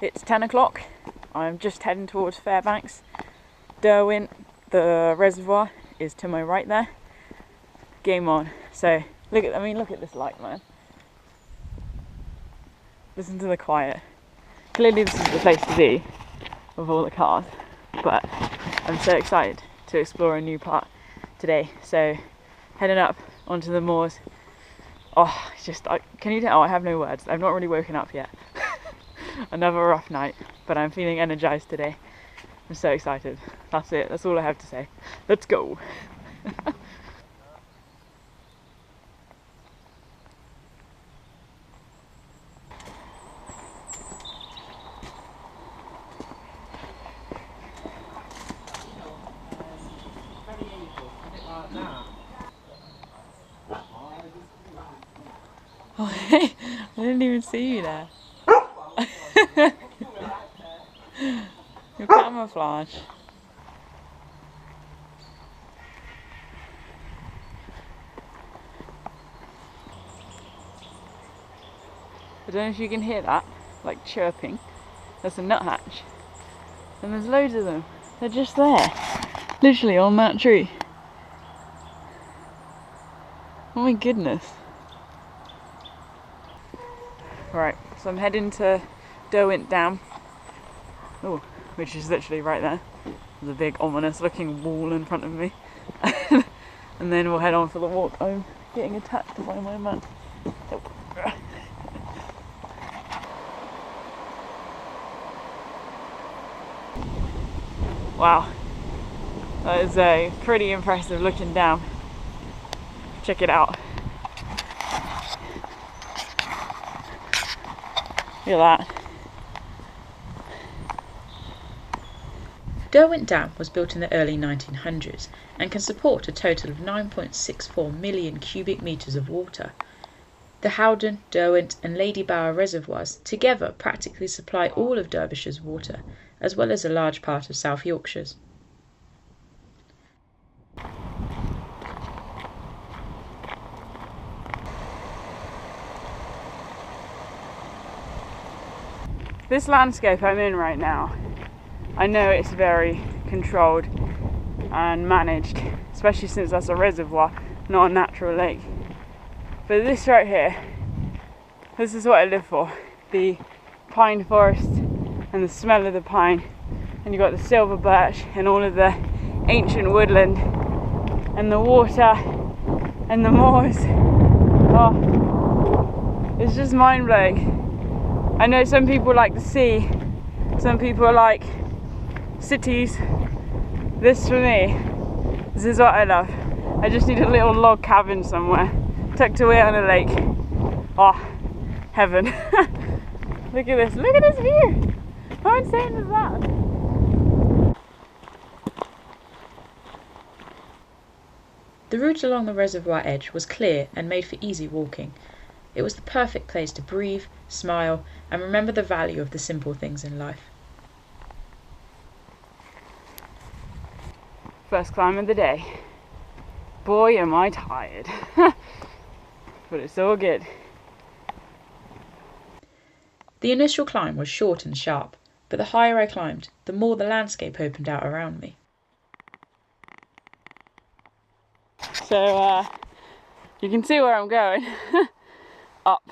It's 10 o'clock. I'm just heading towards Fairbanks. Derwent, the reservoir, is to my right there. Game on. So look at this light, man. Listen to the quiet. Clearly this is the place to be with all the cars, but I'm so excited to explore a new part today. So heading up onto the moors. Oh, it's just, can you tell? I have no words. I've not really woken up yet. Another rough night, but I'm feeling energized today. I'm so excited. That's it. That's all I have to say. Let's go. Oh, hey, I didn't even see you there. Your camouflage. I don't know if you can hear that, like chirping. There's a nuthatch. And there's loads of them. They're just there. Literally on that tree. Oh my goodness. Right, so I'm heading to Derwent Dam. Oh, which is literally right there. There's a big ominous looking wall in front of me. And then we'll head on for the walk. I'm getting attacked by my man. Oh. Wow, that is a pretty impressive looking dam. Check it out. Look at that. Derwent Dam was built in the early 1900s and can support a total of 9.64 million cubic metres of water. The Howden, Derwent and Lady Bower reservoirs together practically supply all of Derbyshire's water, as well as a large part of South Yorkshire's. This landscape I'm in right now, I know it's very controlled and managed, especially since that's a reservoir, not a natural lake. But this right here, this is what I live for. The pine forest and the smell of the pine, and you've got the silver birch and all of the ancient woodland and the water and the moors. Oh, it's just mind-blowing. I know some people like the sea, some people like cities. This for me, this is what I love. I just need a little log cabin somewhere, tucked away on a lake. Oh, heaven. Look at this, look at this view. How insane is that? The route along the reservoir edge was clear and made for easy walking. It was the perfect place to breathe, smile, and remember the value of the simple things in life. First climb of the day. Boy, am I tired. But it's all good. The initial climb was short and sharp, but the higher I climbed, the more the landscape opened out around me. So, you can see where I'm going. Up.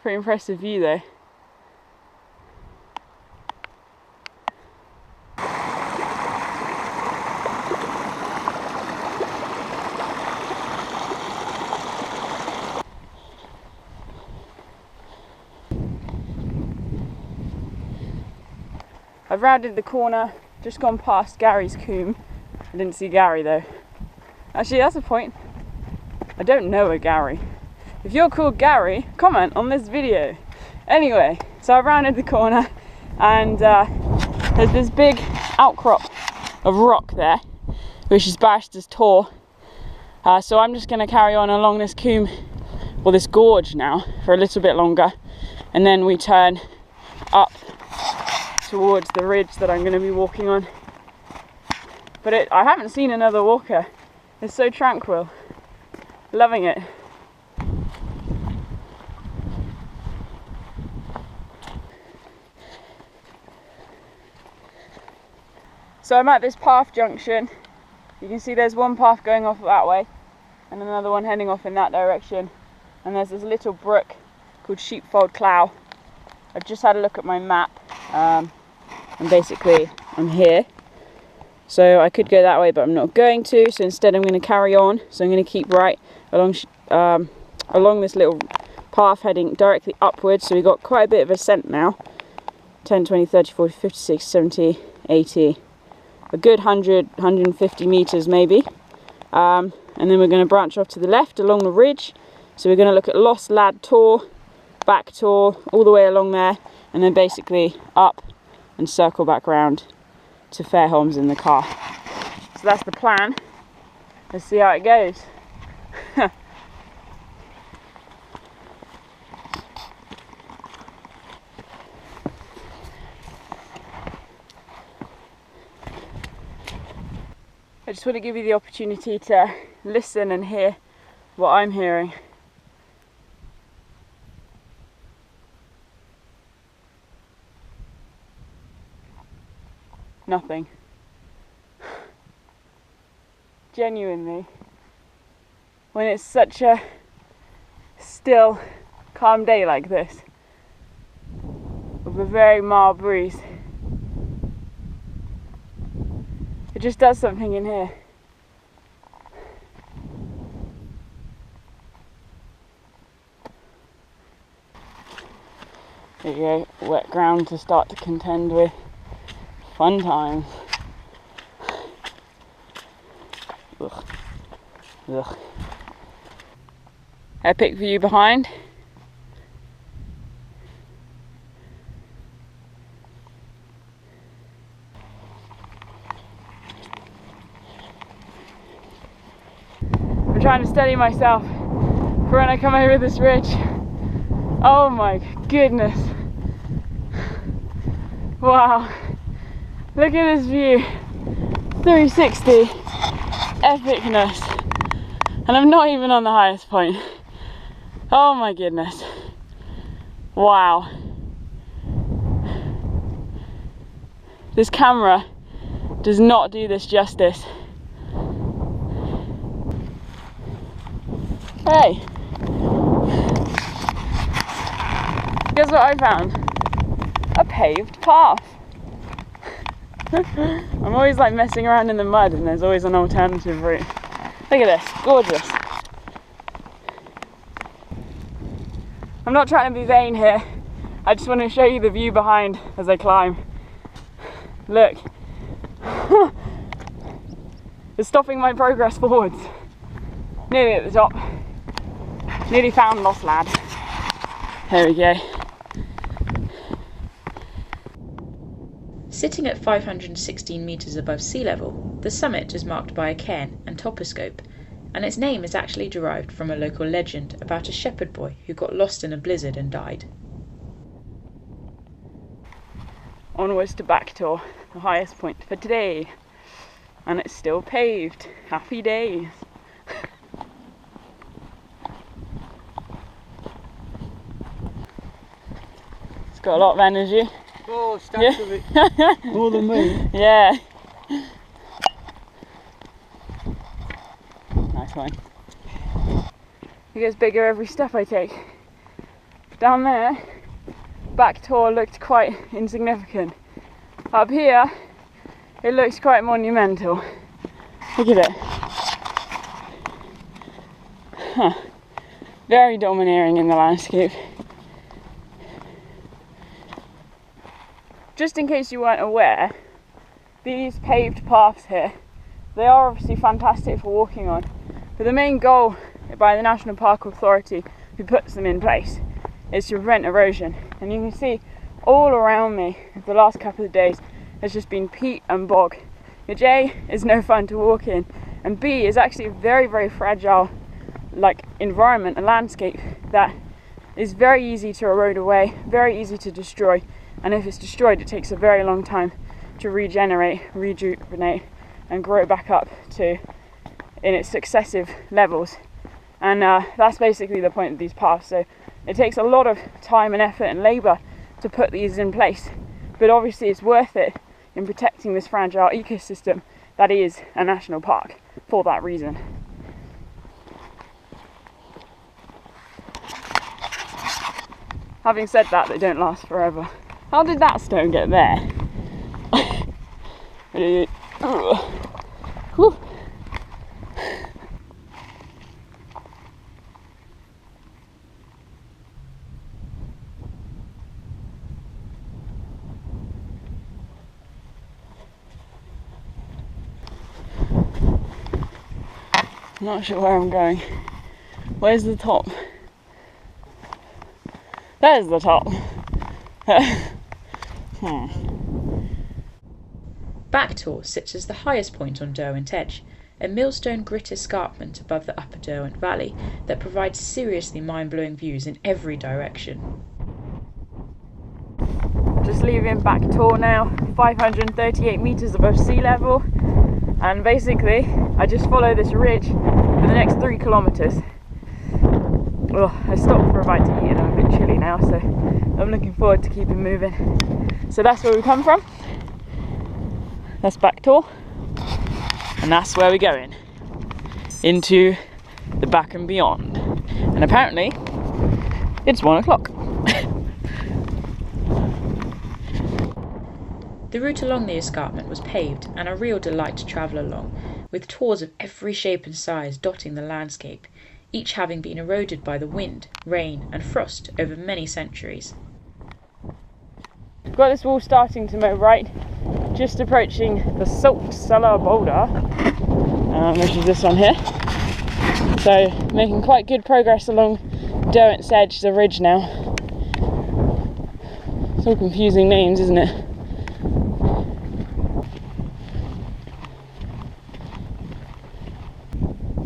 Pretty impressive view though. I've rounded the corner, just gone past Gary's coombe. I didn't see Gary though. Actually, that's a point. I don't know a Gary. If you're called Gary, comment on this video. Anyway, so I've rounded the corner and there's this big outcrop of rock there, which is Barrister's Tor. So I'm just going to carry on along this coombe, or this gorge now, for a little bit longer, and then we turn up towards the ridge that I'm going to be walking on. But I haven't seen another walker. It's so tranquil. Loving it. So I'm at this path junction. You can see there's one path going off that way and another one heading off in that direction. And there's this little brook called Sheepfold Clough. I've just had a look at my map and basically I'm here. So I could go that way, but I'm not going to. So instead I'm going to carry on. So I'm going to keep right along along this little path heading directly upwards. So we've got quite a bit of ascent now. 10, 20, 30, 40, 50, 60, 70, 80. A good 100, 150 meters maybe. And then we're going to branch off to the left along the ridge. So we're going to look at Lost Lad Tor, Back Tor, all the way along there. And then basically up and circle back round to Fairholmes in the car. So that's the plan. Let's see how it goes. I just want to give you the opportunity to listen and hear what I'm hearing. Nothing. Genuinely. When it's such a still, calm day like this, with a very mild breeze, it just does something in here. There you go, wet ground to start to contend with. Fun times. Ugh. Ugh. Epic view behind. I'm trying to steady myself for when I come over this ridge. Oh my goodness. Wow. Look at this view. 360. Epicness. And I'm not even on the highest point. Oh my goodness. Wow. This camera does not do this justice. Hey. Guess what I found? A paved path. I'm always like messing around in the mud and there's always an alternative route. Look at this, gorgeous. I'm not trying to be vain here. I just want to show you the view behind as I climb. Look. It's stopping my progress forwards. Nearly at the top. Nearly found Lost Lad. There we go. Sitting at 516 metres above sea level, the summit is marked by a cairn and toposcope, and its name is actually derived from a local legend about a shepherd boy who got lost in a blizzard and died. Onwards to Back Tor, the highest point for today. And it's still paved. Happy days. It's got a lot of energy. Oh, stacks of it. More than me. Yeah. Nice one. It gets bigger every step I take. Down there, Back Tor looked quite insignificant. Up here, it looks quite monumental. Look at it. Huh. Very domineering in the landscape. Just in case you weren't aware, these paved paths here, they are obviously fantastic for walking on, but the main goal by the National Park Authority who puts them in place is to prevent erosion. and you can see all around me the last couple of days has just been peat and bog, which A, is no fun to walk in, and B, is actually a very, very fragile environment, a landscape that is very easy to erode away, very easy to destroy, and if it's destroyed it takes a very long time to regenerate, rejuvenate and grow back up to in its successive levels. And that's basically the point of these paths. So it takes a lot of time and effort and labour to put these in place, but obviously it's worth it in protecting this fragile ecosystem that is a national park for that reason. Having said that, they don't last forever. How did that stone get there? Whew. Not sure where I'm going. Where's the top? There's the top. Backtor sits as the highest point on Derwent Edge, a millstone grit escarpment above the upper Derwent Valley that provides seriously mind-blowing views in every direction. Just leaving Backtor now, 538 metres above sea level, and basically I just follow this ridge for the next 3 kilometres. Well, I stopped for a bite to eat and I'm a bit chilly now, so I'm looking forward to keeping moving. So that's where we come from. That's Backtor, and that's where we're going, into the back and beyond. And apparently it's 1 o'clock. The route along the escarpment was paved and a real delight to travel along, with tours of every shape and size dotting the landscape, each having been eroded by the wind, rain and frost over many centuries. We've got this wall starting to mow right, just approaching the salt cellar boulder, which is this one here. So making quite good progress along Derwent's Edge, the ridge now. It's all confusing names, isn't it?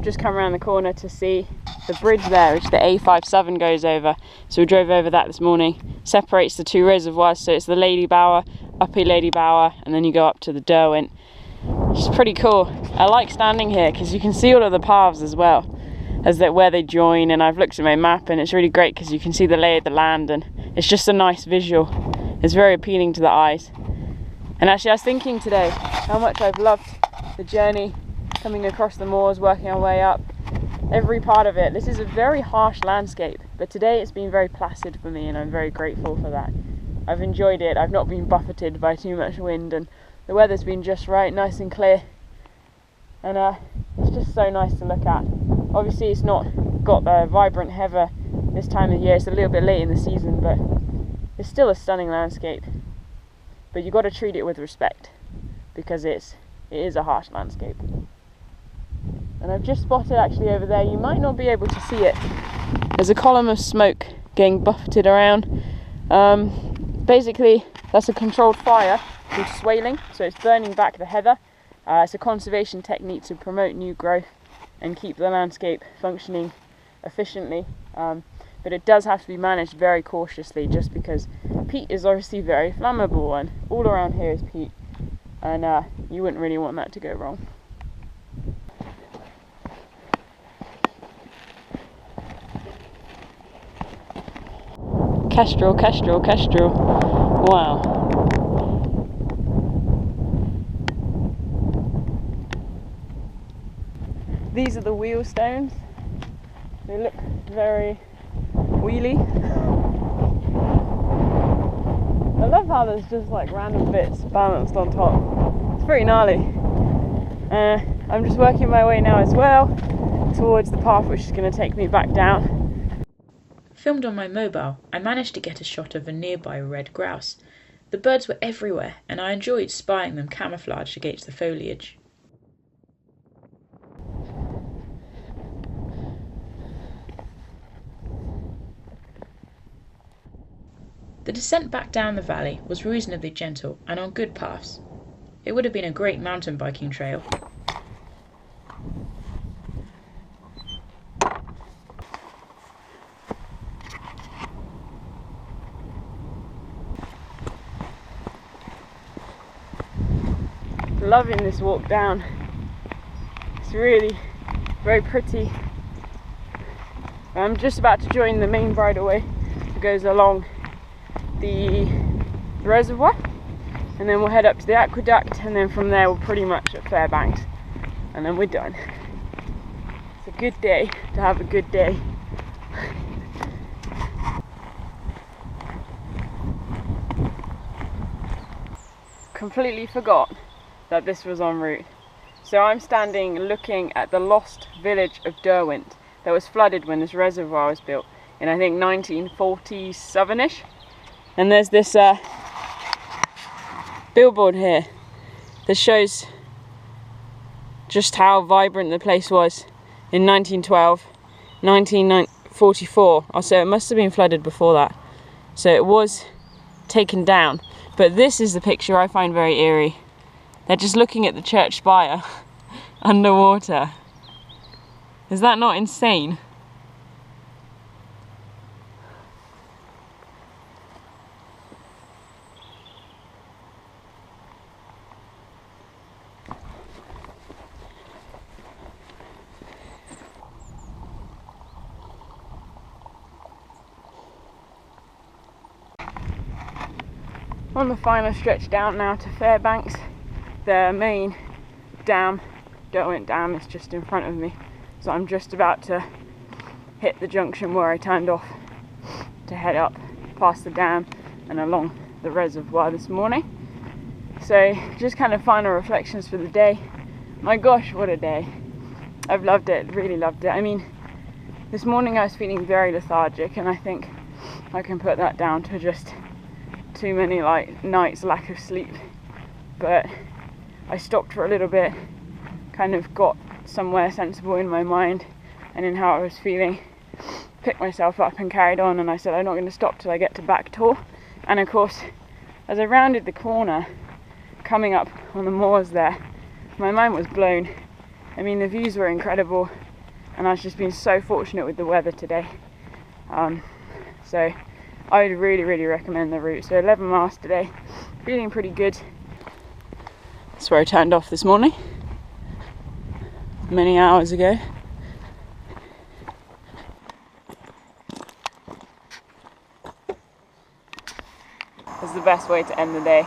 Just come around the corner to see the bridge there, which the A57 goes over. So we drove over that this morning. Separates the 2 reservoirs, so it's the Lady Bower, Upper Lady Bower, and then you go up to the Derwent. It's pretty cool. I like standing here because you can see all of the paths as well as where they join, and I've looked at my map and it's really great because you can see the lay of the land and it's just a nice visual. It's very appealing to the eyes. And actually I was thinking today how much I've loved the journey coming across the moors, working our way up, every part of it. This is a very harsh landscape, but today it's been very placid for me and I'm very grateful for that. I've enjoyed it. I've not been buffeted by too much wind and the weather's been just right, nice and clear, and it's just so nice to look at. Obviously it's not got the vibrant heather this time of year, it's a little bit late in the season, but it's still a stunning landscape. But you've got to treat it with respect because it is a harsh landscape. And I've just spotted actually over there, you might not be able to see it, there's a column of smoke getting buffeted around. Basically that's a controlled fire called swaling, so it's burning back the heather. It's a conservation technique to promote new growth and keep the landscape functioning efficiently, but it does have to be managed very cautiously just because peat is obviously very flammable and all around here is peat, and you wouldn't really want that to go wrong. Kestrel, kestrel, kestrel. Wow. These are the wheel stones. They look very wheelie. I love how there's just like random bits balanced on top. It's pretty gnarly. I'm just working my way now as well towards the path which is going to take me back down. Filmed on my mobile, I managed to get a shot of a nearby red grouse. The birds were everywhere and I enjoyed spying them camouflaged against the foliage. The descent back down the valley was reasonably gentle and on good paths. It would have been a great mountain biking trail. Loving this walk down. It's really very pretty. I'm just about to join the main bridleway that goes along the reservoir, and then we'll head up to the aqueduct, and then from there we're pretty much at Fairbanks, and then we're done. It's a good day to have a good day. Completely forgot that this was en route. So I'm standing looking at the lost village of Derwent that was flooded when this reservoir was built in, I think, 1947-ish. And there's this billboard here that shows just how vibrant the place was in 1912, 1944. So it must have been flooded before that. So it was taken down. But this is the picture I find very eerie. They're just looking at the church spire underwater. Is that not insane? On the final stretch down now to Fairbanks. The main dam, Derwent Dam, is just in front of me. So I'm just about to hit the junction where I turned off to head up past the dam and along the reservoir this morning. So just kind of final reflections for the day. My gosh, what a day. I've loved it, really loved it. I mean, this morning I was feeling very lethargic, and I think I can put that down to just too many nights lack of sleep. But I stopped for a little bit, kind of got somewhere sensible in my mind and in how I was feeling, picked myself up and carried on, and I said I'm not going to stop till I get to back tour. And of course, as I rounded the corner coming up on the moors there, my mind was blown. I mean, the views were incredible, and I've just been so fortunate with the weather today. So I would really recommend the route. So 11 miles today, feeling pretty good. That's where I turned off this morning, many hours ago. It's the best way to end the day.